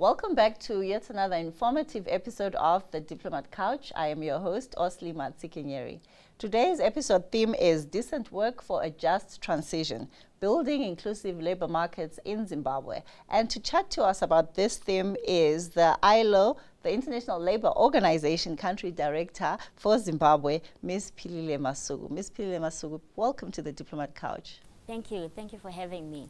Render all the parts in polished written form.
Welcome back to yet another informative episode of The Diplomat Couch. I am your host, Philile Masuku. Today's episode theme is Decent Work for a Just Transition, Building Inclusive Labor Markets in Zimbabwe. And to chat to us about this theme is the ILO, the International Labour Organization Country Director for Zimbabwe, Ms. Philile Masuku. Ms. Philile Masuku, welcome to The Diplomat Couch. Thank you. Thank you for having me.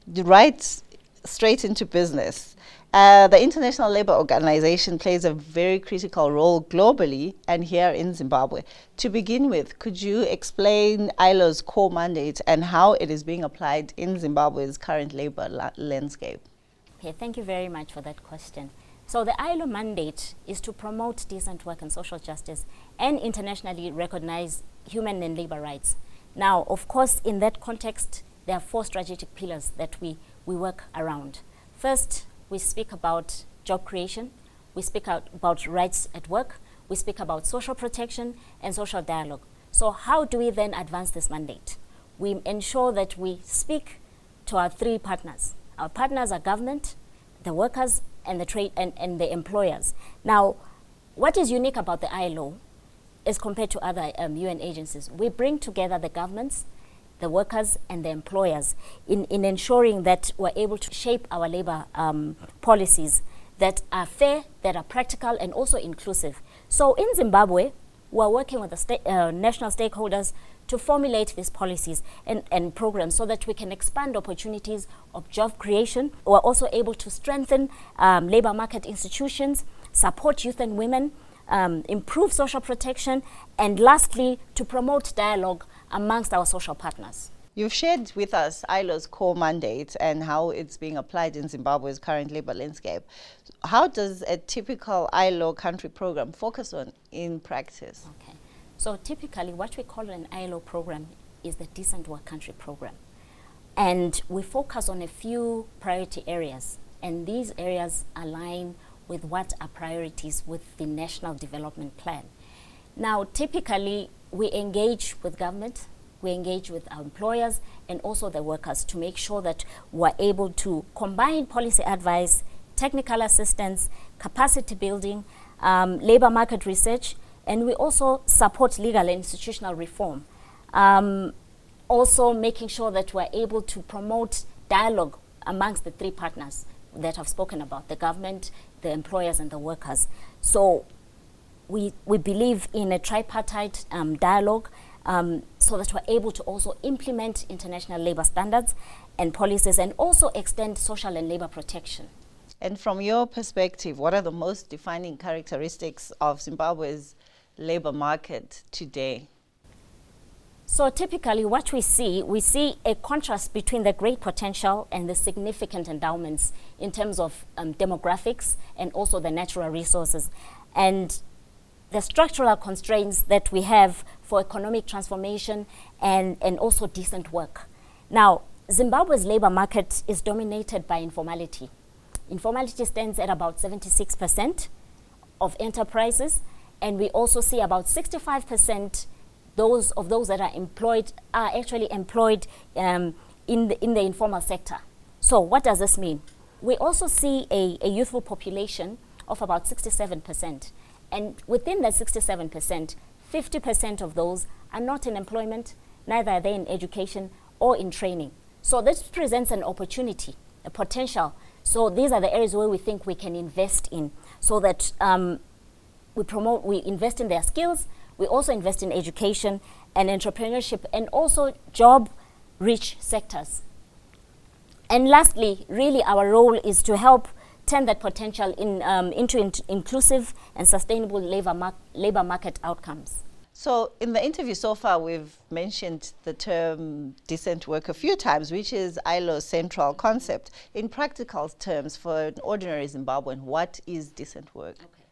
Right straight into business. The International Labour Organization plays a very critical role globally and here in Zimbabwe. To begin with, could you explain ILO's core mandate and how it is being applied in Zimbabwe's current labour landscape? Okay, thank you very much for that question. So the ILO mandate is to promote decent work and social justice and internationally recognize human and labour rights. Now, of course, in that context, there are 4 strategic pillars that we work around. First, we speak about job creation, we speak about rights at work, we speak about social protection and social dialogue. So how do we then advance this mandate? We ensure that we speak to our 3 partners. Our partners are government, the workers, and the trade and the employers. Now, what is unique about the ILO as compared to other UN agencies? We bring together the governments, the workers and the employers in ensuring that we're able to shape our labor policies that are fair, that are practical and also inclusive. So in Zimbabwe, we're working with the national stakeholders to formulate these policies and programs so that we can expand opportunities of job creation. We're also able to strengthen labor market institutions, support youth and women, improve social protection, and lastly, to promote dialogue amongst our social partners. You've shared with us ILO's core mandate and how it's being applied in Zimbabwe's current labor landscape. How does a typical ILO country program focus on in practice? Okay, so typically what we call an ILO program is the Decent Work Country Program. And we focus on a few priority areas, and these areas align with what are priorities with the National Development Plan. Now, typically, we engage with government, we engage with our employers and also the workers to make sure that we're able to combine policy advice, technical assistance, capacity building, labor market research, and we also support legal and institutional reform. Also making sure that we're able to promote dialogue amongst the 3 partners that I've spoken about, the government, the employers and the workers. So we believe in a tripartite dialogue so that we're able to also implement international labor standards and policies and also extend social and labor protection. And from your perspective, what are the most defining characteristics of Zimbabwe's labor market today? So typically what we see a contrast between the great potential and the significant endowments in terms of demographics and also the natural resources, and the structural constraints that we have for economic transformation and also decent work. Now, Zimbabwe's labor market is dominated by informality. Informality stands at about 76% of enterprises, and we also see about 65% of those that are employed are actually employed in the informal sector. So what does this mean? We also see a youthful population of about 67%. And within that 67%, 50% of those are not in employment, neither are they in education or in training. So this presents an opportunity, a potential. So these are the areas where we think we can invest in so that we invest in their skills, we also invest in education and entrepreneurship and also job-rich sectors. And lastly, really our role is to help turn that potential into inclusive and sustainable labor market outcomes. So in the interview so far, we've mentioned the term decent work a few times, which is ILO's central concept. In practical terms, for an ordinary Zimbabwean, what is decent work? Okay.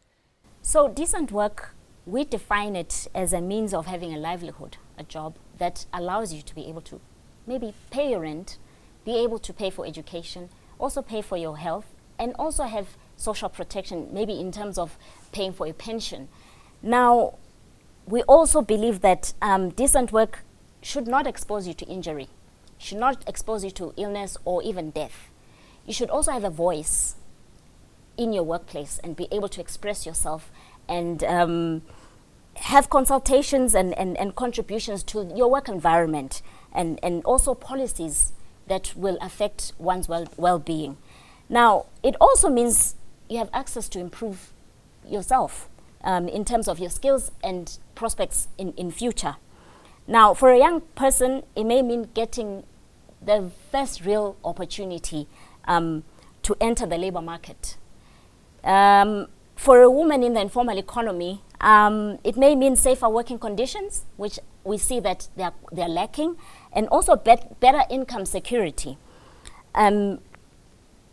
So decent work, we define it as a means of having a livelihood, a job that allows you to be able to maybe pay your rent, be able to pay for education, also pay for your health, and also have social protection, maybe in terms of paying for a pension. Now, we also believe that decent work should not expose you to injury, should not expose you to illness or even death. You should also have a voice in your workplace and be able to express yourself and have consultations and contributions to your work environment and also policies that will affect one's well-being. Now, it also means you have access to improve yourself in terms of your skills and prospects in future. Now, for a young person, it may mean getting the first real opportunity to enter the labor market. For a woman in the informal economy, it may mean safer working conditions, which we see that they're lacking, and also better income security. I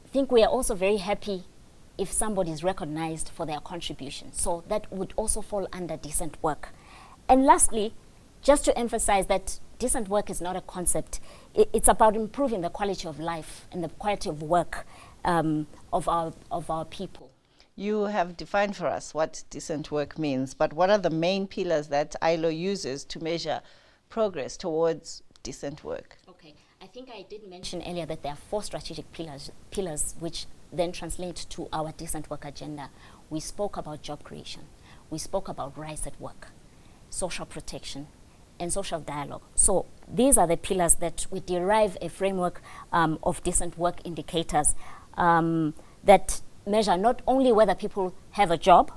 think we are also very happy if somebody is recognized for their contribution. So that would also fall under decent work. And lastly, just to emphasize that decent work is not a concept. It's about improving the quality of life and the quality of work of our people. You have defined for us what decent work means, but what are the main pillars that ILO uses to measure progress towards decent work? Okay, I think I did mention earlier that there are 4 strategic pillars which then translate to our decent work agenda. We spoke about job creation. We spoke about rights at work, social protection, and social dialogue. So these are the pillars that we derive a framework of decent work indicators that measure not only whether people have a job,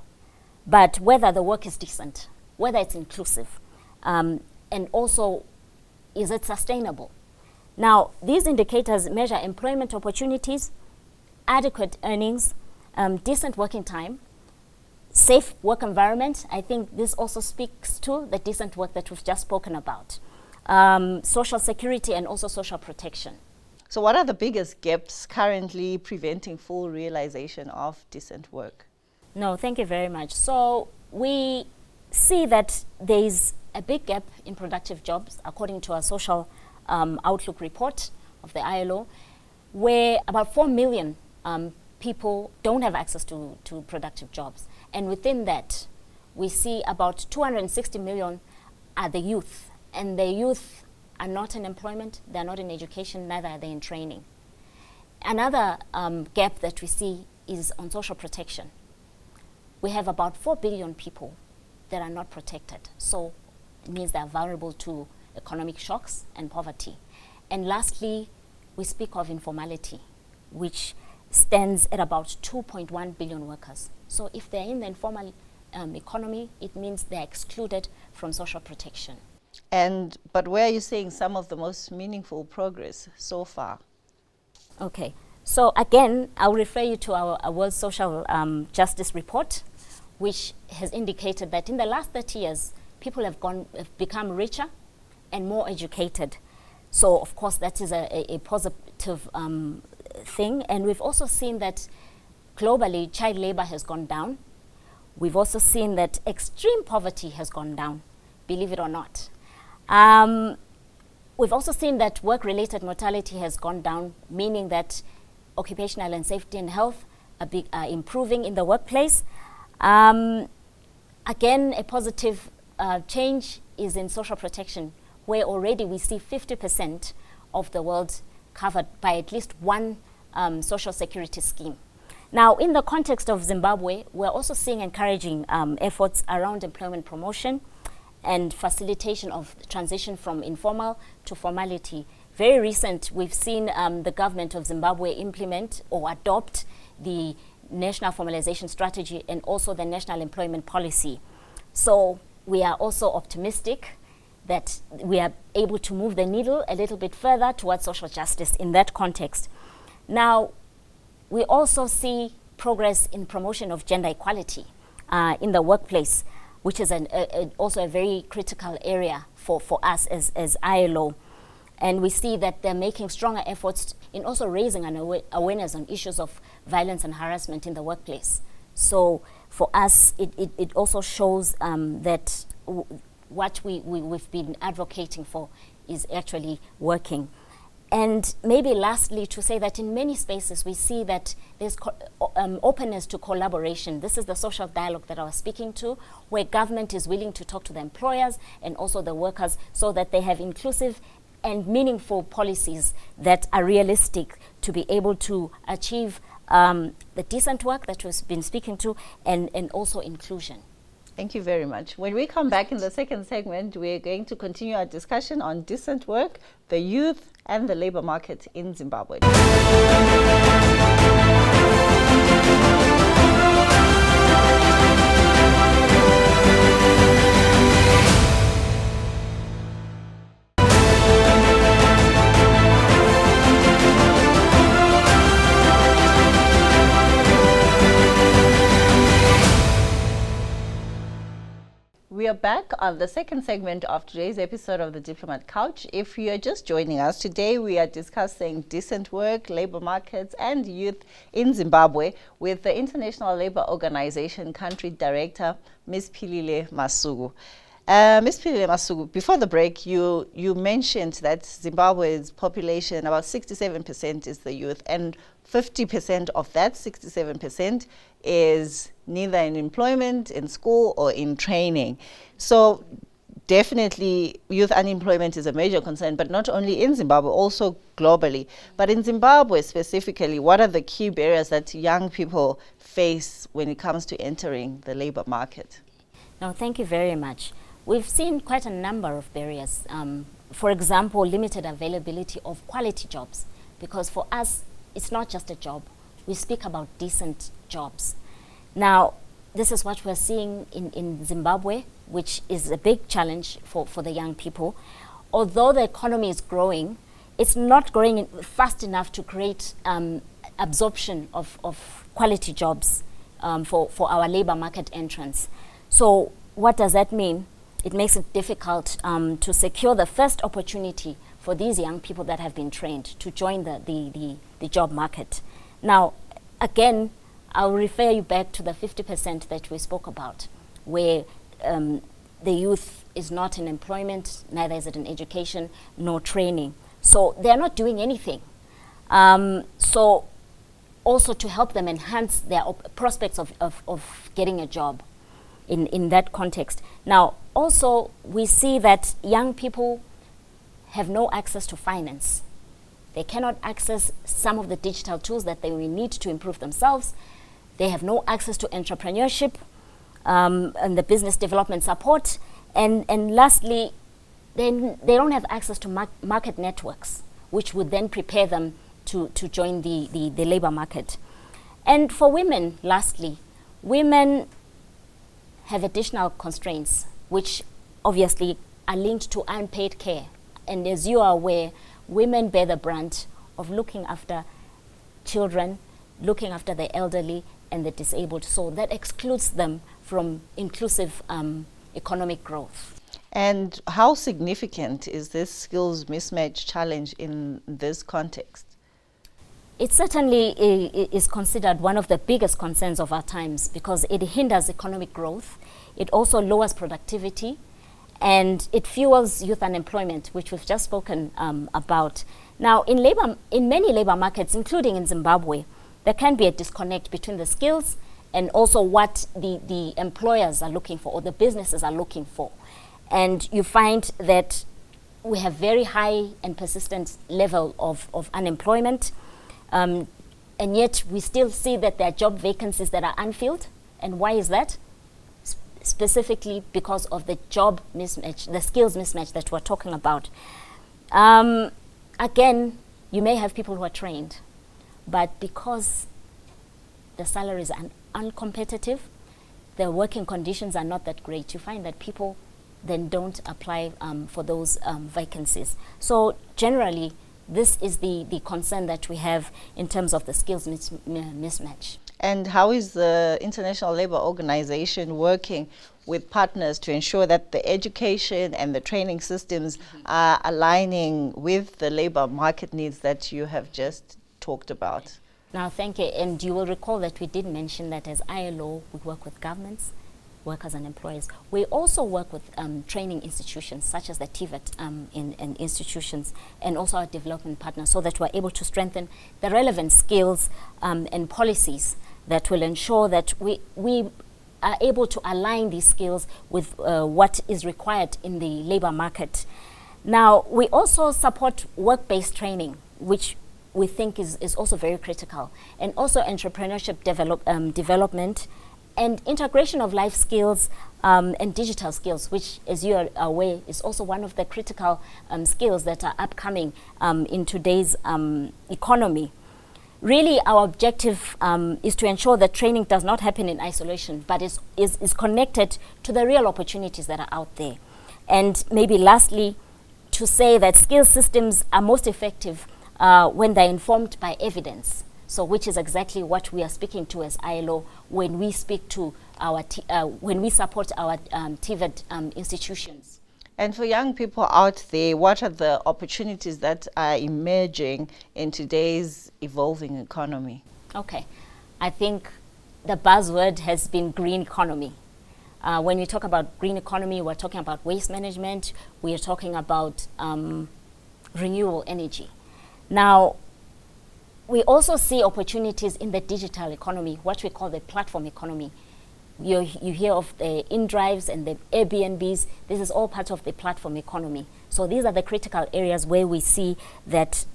but whether the work is decent, whether it's inclusive, and also is it sustainable. Now, these indicators measure employment opportunities, adequate earnings, decent working time, safe work environment. I think this also speaks to the decent work that we've just spoken about. Social security and also social protection. So what are the biggest gaps currently preventing full realization of decent work? No, thank you very much. So we see that there is a big gap in productive jobs, according to our social outlook report of the ILO, where about 4 million people don't have access to productive jobs. And within that, we see about 260 million are the youth. And the youth are not in employment, they're not in education, neither are they in training. Another gap that we see is on social protection. We have about 4 billion people that are not protected. So it means they are vulnerable to economic shocks and poverty. And lastly, we speak of informality, which stands at about 2.1 billion workers. So if they're in the informal economy, it means they're excluded from social protection. But where are you seeing some of the most meaningful progress so far? Okay, so again, I'll refer you to our World Social Justice Report, which has indicated that in the last 30 years, people have become richer and more educated. So of course, that is a positive thing. And we've also seen that globally, child labor has gone down. We've also seen that extreme poverty has gone down, believe it or not. We've also seen that work-related mortality has gone down, meaning that occupational and safety and health are improving in the workplace. Again, a positive change is in social protection, where already we see 50% of the world covered by at least one social security scheme. Now, in the context of Zimbabwe, we're also seeing encouraging efforts around employment promotion and facilitation of the transition from informal to formality. Very recent, we've seen the government of Zimbabwe implement or adopt the National Formalization Strategy and also the National Employment Policy. So we are also optimistic that we are able to move the needle a little bit further towards social justice in that context. Now, we also see progress in promotion of gender equality in the workplace, which is also a very critical area for us as ILO. And we see that they're making stronger efforts in also raising an awareness on issues of violence and harassment in the workplace. So for us, it also shows that what we've been advocating for is actually working. And maybe lastly, to say that in many spaces we see that there's openness to collaboration. This is the social dialogue that I was speaking to, where government is willing to talk to the employers and also the workers so that they have inclusive and meaningful policies that are realistic to be able to achieve the decent work that we've been speaking to, and also inclusion. Thank you very much. When we come back in the second segment, we're going to continue our discussion on decent work, the youth, and the labor market in Zimbabwe. We are back on the second segment of today's episode of the Diplomat Couch. If you are just joining us, today we are discussing decent work, labor markets, and youth in Zimbabwe with the International Labour Organization Country Director, Ms. Philile Masuku. Ms. Philile Masuku, before the break, you mentioned that Zimbabwe's population, about 67% is the youth, and 50% of that 67% is neither in employment, in school, or in training. So definitely youth unemployment is a major concern, but not only in Zimbabwe, also globally. But in Zimbabwe specifically, what are the key barriers that young people face when it comes to entering the labor market? No, thank you very much. We've seen quite a number of barriers. For example, limited availability of quality jobs, because for us, it's not just a job. We speak about decent jobs. Now, this is what we're seeing in Zimbabwe, which is a big challenge for the young people. Although the economy is growing, it's not growing fast enough to create absorption of quality jobs for our labor market entrance. So what does that mean? It makes it difficult to secure the first opportunity for these young people that have been trained to join the job market. Now, again, I'll refer you back to the 50% that we spoke about, where the youth is not in employment, neither is it in education, nor training. So they're not doing anything. So also to help them enhance their prospects of getting a job in that context. Now, also, we see that young people have no access to finance. They cannot access some of the digital tools that they will need to improve themselves. They have no access to entrepreneurship and the business development support. And lastly, they don't have access to market networks, which would then prepare them to join the labor market. And for women, lastly, women have additional constraints, which obviously are linked to unpaid care. And as you are aware, women bear the brunt of looking after children, looking after the elderly and the disabled. So that excludes them from inclusive economic growth. And how significant is this skills mismatch challenge in this context? It certainly is considered one of the biggest concerns of our times because it hinders economic growth. It also lowers productivity, and it fuels youth unemployment, which we've just spoken about. Now, in many labor markets, including in Zimbabwe, there can be a disconnect between the skills and also what the employers are looking for or the businesses are looking for. And you find that we have very high and persistent level of unemployment, and yet we still see that there are job vacancies that are unfilled. And why is that? Specifically because of the job mismatch, the skills mismatch that we're talking about. Again, you may have people who are trained, but because the salaries are uncompetitive, the working conditions are not that great, you find that people then don't apply for those vacancies. So generally, this is the concern that we have in terms of the skills mismatch. And how is the International Labour Organization working with partners to ensure that the education and the training systems are aligning with the labour market needs that you have just talked about? Now, thank you. And you will recall that we did mention that as ILO, we work with governments, workers and employers. We also work with training institutions such as the TVET in institutions, and also our development partners, so that we're able to strengthen the relevant skills and policies that will ensure that we are able to align these skills with what is required in the labor market. Now, we also support work-based training, which we think is also very critical. And also entrepreneurship development and integration of life skills and digital skills, which, as you are aware, is also one of the critical skills that are upcoming in today's economy. Really, our objective is to ensure that training does not happen in isolation, but is connected to the real opportunities that are out there. And maybe lastly, to say that skill systems are most effective when they're informed by evidence. So, which is exactly what we are speaking to as ILO when we speak to our when we support our TVET institutions. And for young people out there, what are the opportunities that are emerging in today's evolving economy? Okay, I think the buzzword has been green economy. When we talk about green economy, we're talking about waste management, we are talking about renewable energy. Now, we also see opportunities in the digital economy, what we call the platform economy. You hear of the InDrives and the Airbnbs. This is all part of the platform economy. So these are the critical areas where we see that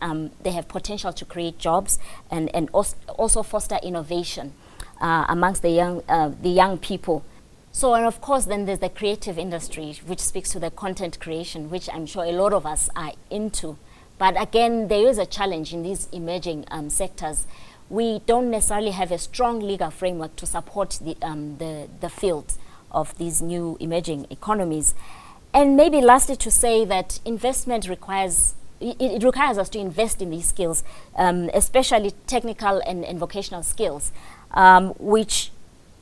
they have potential to create jobs and also foster innovation amongst the young people. So, and of course, then there's the creative industry, which speaks to the content creation, which I'm sure a lot of us are into. But again, there is a challenge in these emerging sectors. We don't necessarily have a strong legal framework to support the field of these new emerging economies. And maybe lastly to say that investment requires us to invest in these skills, especially technical and vocational skills, which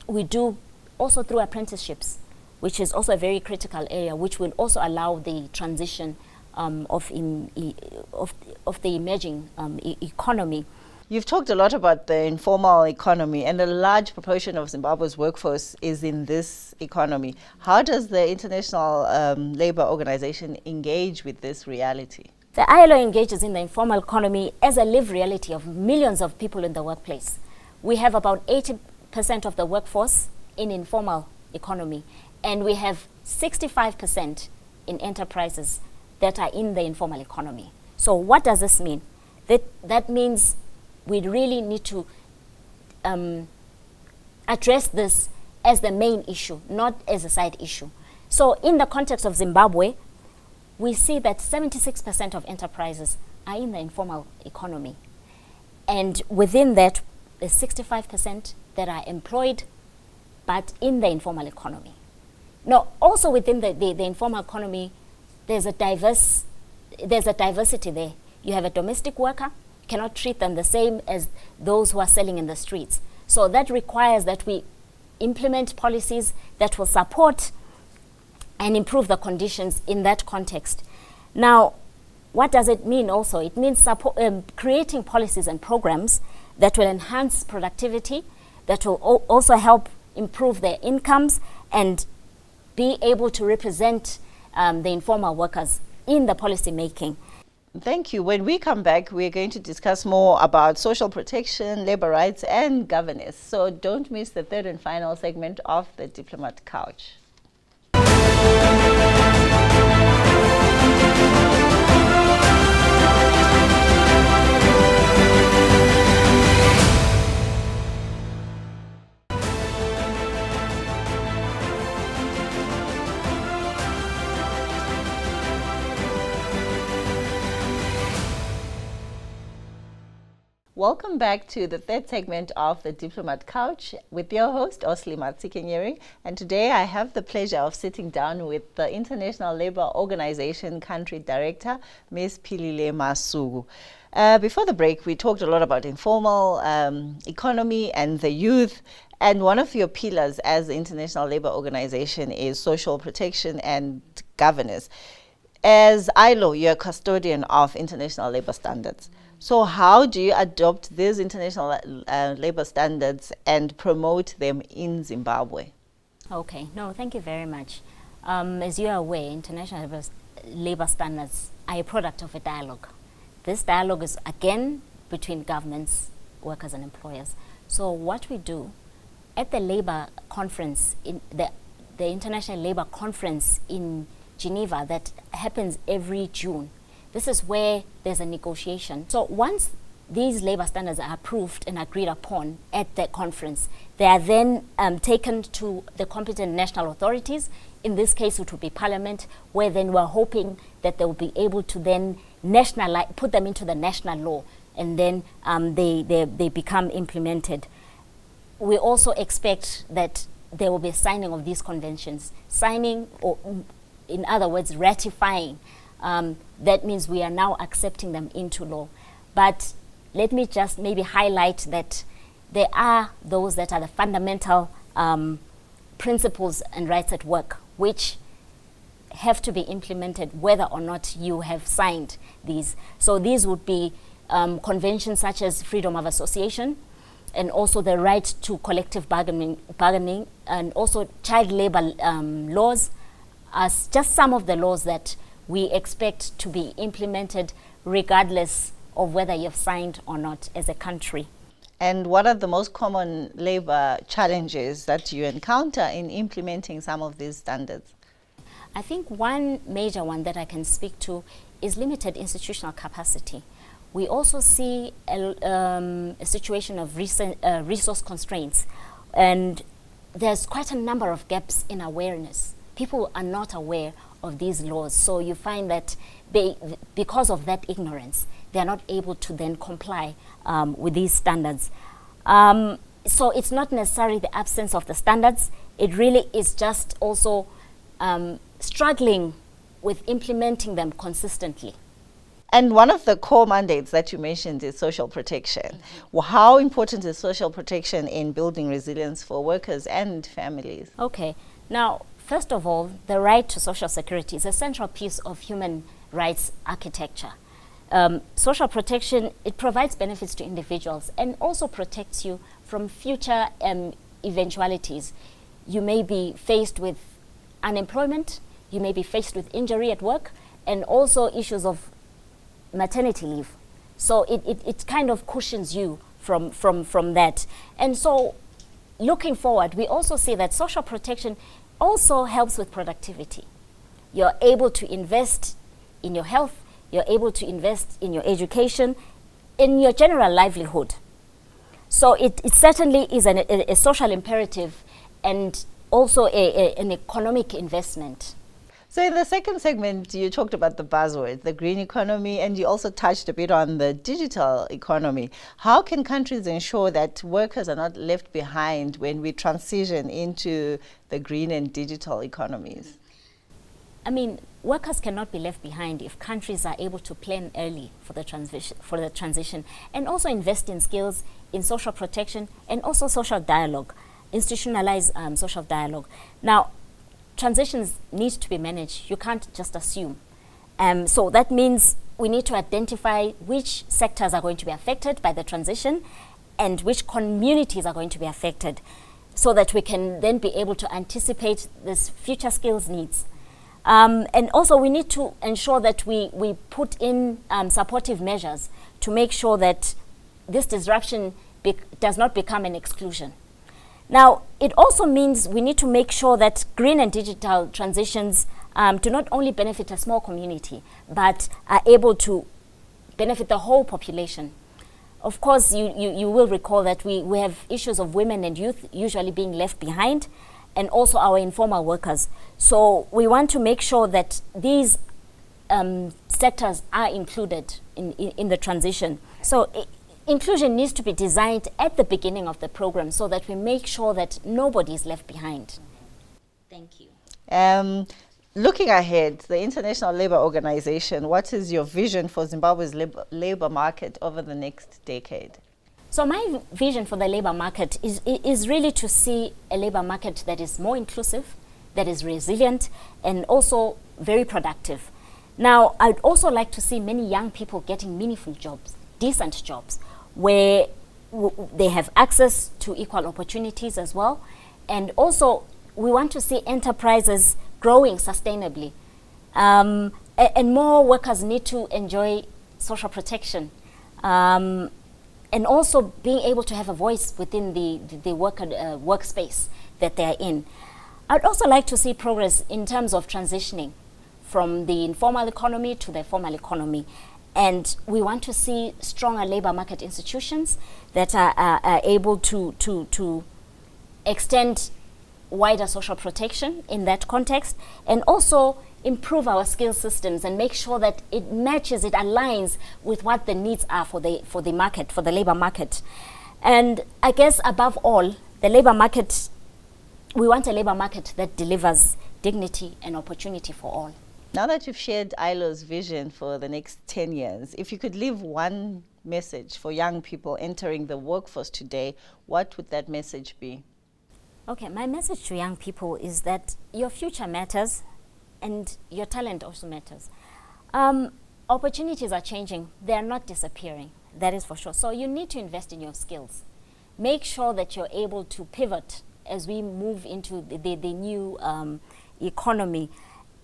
we do also through apprenticeships, which is also a very critical area, which will also allow the transition of the emerging economy. You've talked a lot about the informal economy, and a large proportion of Zimbabwe's workforce is in this economy. How does the International Labour Organization engage with this reality? The ILO engages in the informal economy as a lived reality of millions of people in the workplace. We have about 80% of the workforce in informal economy, and we have 65% in enterprises that are in the informal economy. So what does this mean? That means we really need to address this as the main issue, not as a side issue. So in the context of Zimbabwe, we see that 76% of enterprises are in the informal economy. And within that, there's 65% that are employed, but in the informal economy. Now, also within the informal economy, there's a diversity there. You have a domestic worker, cannot treat them the same as those who are selling in the streets. So that requires that we implement policies that will support and improve the conditions in that context. Now, what does it mean also? It means creating policies and programs that will enhance productivity, that will also help improve their incomes and be able to represent the informal workers in the policy making. Thank you. When we come back, we're going to discuss more about social protection, labor rights, and governance. So don't miss the third and final segment of the Diplomat Couch. Welcome back to the third segment of the Diplomat Couch with your host, Philile Masuku. And today I have the pleasure of sitting down with the International Labour Organization Country Director, Ms. Philile Masuku. Before the break, we talked a lot about informal economy and the youth. And one of your pillars as the International Labour Organization is social protection and governance. As ILO, you're a custodian of international labour standards. So how do you adopt these international labor standards and promote them in Zimbabwe? Okay, no, thank you very much. As you are aware, international labor standards are a product of a dialogue. This dialogue is, again, between governments, workers and employers. So what we do at the labor conference, in the International Labor Conference in Geneva that happens every June, this is where there's a negotiation. So once these labor standards are approved and agreed upon at the conference, they are then taken to the competent national authorities. In this case, it would be Parliament, where then we're hoping that they will be able to then put them into the national law, and then they become implemented. We also expect that there will be a signing of these conventions. Signing, or in other words, ratifying. That means we are now accepting them into law. But let me just maybe highlight that there are those that are the fundamental principles and rights at work, which have to be implemented whether or not you have signed these. So these would be conventions such as freedom of association, and also the right to collective bargaining, and also child labor laws, as just some of the laws that we expect to be implemented regardless of whether you've signed or not as a country. And what are the most common labor challenges that you encounter in implementing some of these standards? I think one major one that I can speak to is limited institutional capacity. We also see a situation of resource constraints, and there's quite a number of gaps in awareness. People are not aware of these laws, so you find that because of that ignorance, they are not able to then comply with these standards. So it's not necessarily the absence of the standards, it really is just also struggling with implementing them consistently. And one of the core mandates that you mentioned is social protection. Mm-hmm. Well, how important is social protection in building resilience for workers and families? Okay. Now, first of all, the right to social security is a central piece of human rights architecture. Social protection, it provides benefits to individuals and also protects you from future eventualities. You may be faced with unemployment, you may be faced with injury at work, and also issues of maternity leave. So it kind of cushions you from that. And so looking forward, we also see that social protection also helps with productivity. You're able to invest in your health, you're able to invest in your education, in your general livelihood. So it certainly is a social imperative and also an economic investment. So in the second segment, you talked about the buzzword, the green economy, and you also touched a bit on the digital economy. How can countries ensure that workers are not left behind when we transition into the green and digital economies? I mean, workers cannot be left behind if countries are able to plan early for the transition, and also invest in skills in social protection and also social dialogue, institutionalize social dialogue. Now, transitions need to be managed. You can't just assume. So that means we need to identify which sectors are going to be affected by the transition and which communities are going to be affected, so that we can then be able to anticipate this future skills needs. And also we need to ensure that we put in supportive measures to make sure that this disruption does not become an exclusion. Now, it also means we need to make sure that green and digital transitions do not only benefit a small community, but are able to benefit the whole population. Of course, you will recall that we have issues of women and youth usually being left behind, and also our informal workers. So we want to make sure that these sectors are included in the transition. So inclusion needs to be designed at the beginning of the program so that we make sure that nobody is left behind. Thank you. Looking ahead, the International Labour Organization, what is your vision for Zimbabwe's labour market over the next decade? So my vision for the labour market is really to see a labour market that is more inclusive, that is resilient, and also very productive. Now, I'd also like to see many young people getting meaningful jobs, decent jobs, where they have access to equal opportunities as well. And also, we want to see enterprises growing sustainably. And more workers need to enjoy social protection. And also being able to have a voice within the workspace that they are in. I'd also like to see progress in terms of transitioning from the informal economy to the formal economy. And we want to see stronger labor market institutions that are able to extend wider social protection in that context, and also improve our skill systems and make sure that it matches, it aligns with what the needs are for the market, for the labor market. And I guess above all, the labor market, we want a labor market that delivers dignity and opportunity for all. Now that you've shared ILO's vision for the next 10 years, if you could leave one message for young people entering the workforce today, what would that message be? Okay, my message to young people is that your future matters and your talent also matters. Opportunities are changing. They are not disappearing. That is for sure. So you need to invest in your skills. Make sure that you're able to pivot as we move into the new economy,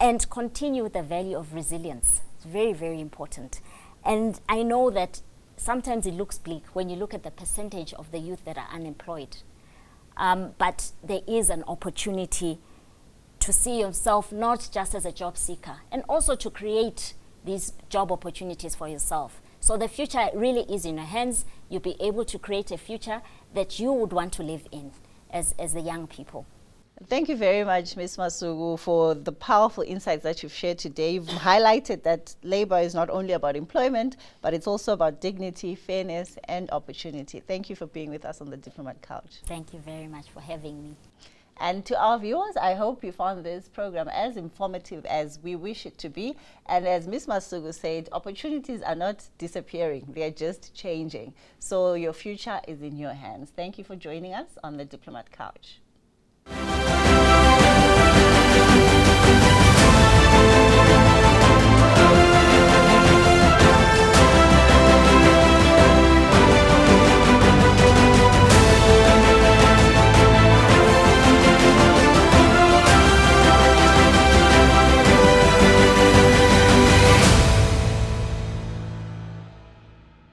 and continue with the value of resilience. It's very, very important. And I know that sometimes it looks bleak when you look at the percentage of the youth that are unemployed. But there is an opportunity to see yourself not just as a job seeker, and also to create these job opportunities for yourself. So the future really is in your hands. You'll be able to create a future that you would want to live in as the young people. Thank you very much, Ms. Masuku, for the powerful insights that you've shared today. You've highlighted that labor is not only about employment, but it's also about dignity, fairness, and opportunity. Thank you for being with us on the Diplomat Couch. Thank you very much for having me. And to our viewers, I hope you found this program as informative as we wish it to be. And as Ms. Masuku said, opportunities are not disappearing, they are just changing. So your future is in your hands. Thank you for joining us on the Diplomat Couch.